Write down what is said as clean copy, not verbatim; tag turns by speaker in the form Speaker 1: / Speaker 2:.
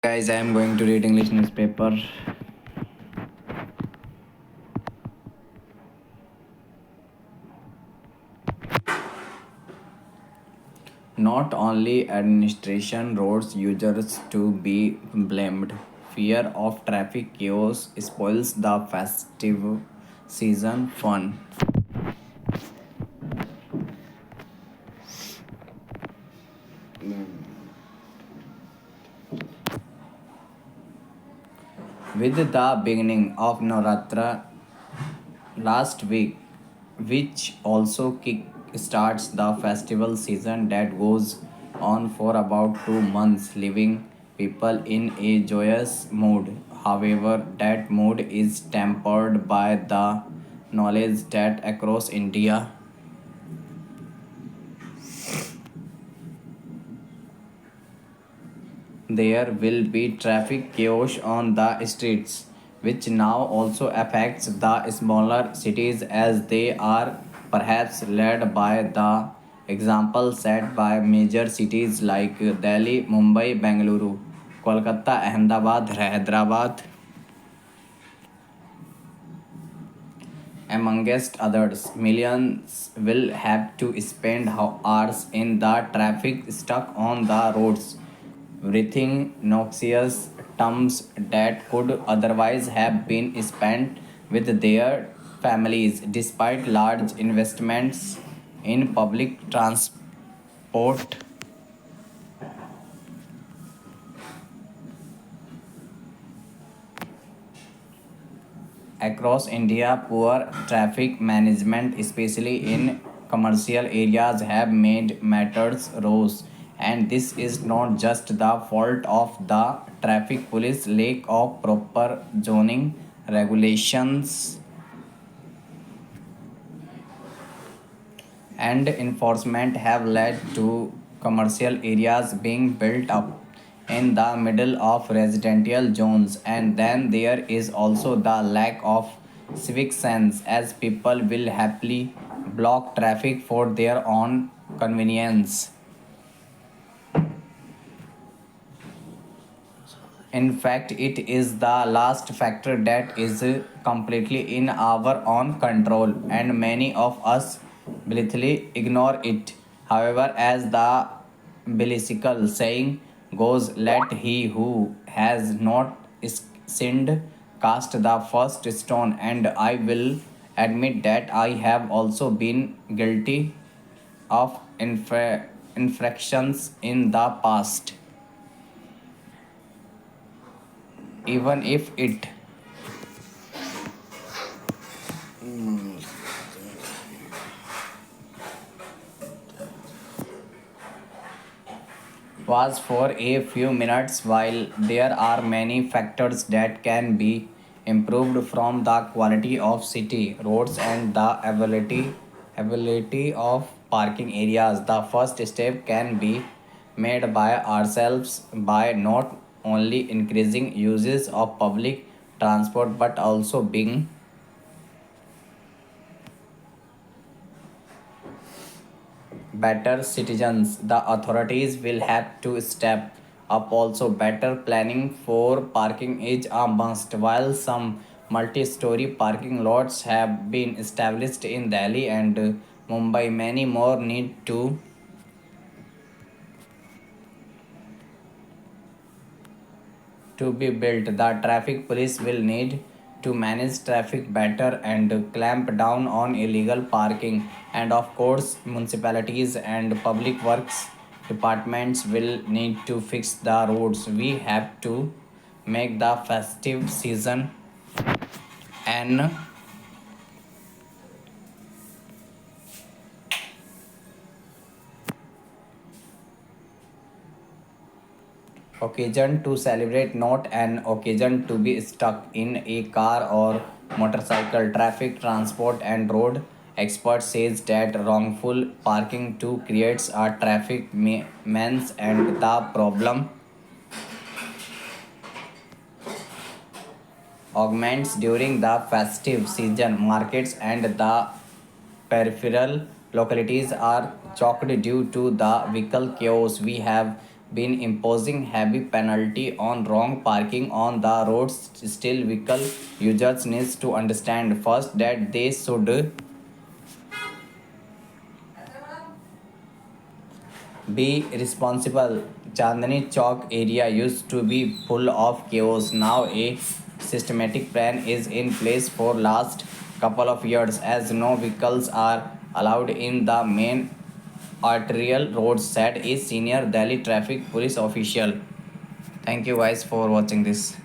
Speaker 1: Guys, I am going to read English newspaper. Not only administration roads users to be blamed. Fear of traffic chaos spoils the festive season fun. With the beginning of Navratri last week, which also kick starts the festival season that goes on for about 2 months, leaving people in a joyous mood. However, that mood is tempered by the knowledge that across India there will be traffic chaos on the streets, which now also affects the smaller cities as they are perhaps led by the example set by major cities like Delhi, Mumbai, Bengaluru, Kolkata, Ahmedabad, Hyderabad, amongst others. Millions will have to spend hours in the traffic stuck on the roads, breathing noxious terms that could otherwise have been spent with their families despite large investments in public transport. Across India, poor traffic management, especially in commercial areas, have made matters worse. And this is not just the fault of the traffic police lack of proper zoning regulations and enforcement have led to commercial areas being built up in the middle of residential zones, and then there is also the lack of civic sense as people will happily block traffic for their own convenience. In fact, it is the last factor that is completely in our own control, and many of us blithely ignore it. However, as the biblical saying goes, let he who has not sinned cast the first stone, and I will admit that I have also been guilty of infractions in the past, even if it was for a few minutes. While there are many factors that can be improved, from the quality of city roads and the availability of parking areas, the first step can be made by ourselves by not only increasing uses of public transport but also being better citizens. The authorities will have to step up also. Better planning for parking is a must. While some multi-story parking lots have been established in Delhi and Mumbai, many more need to be built. The traffic police will need to manage traffic better and clamp down on illegal parking. And of course, municipalities and public works departments will need to fix the roads. We have to make the festive season an occasion to celebrate, not an occasion to be stuck in a car or motorcycle. Traffic transport and road expert says that wrongful parking too creates a traffic menace, and the problem augments during the festive season. Markets and the peripheral localities are choked due to the vehicle chaos. We have been imposing heavy penalty on wrong parking on the roads. Still, vehicle users needs to understand first that they should be responsible. Chandni Chowk area used to be full of chaos. Now a systematic plan is in place for last couple of years as no vehicles are allowed in the main arterial roads, said a senior Delhi traffic police official. Thank you guys for watching this.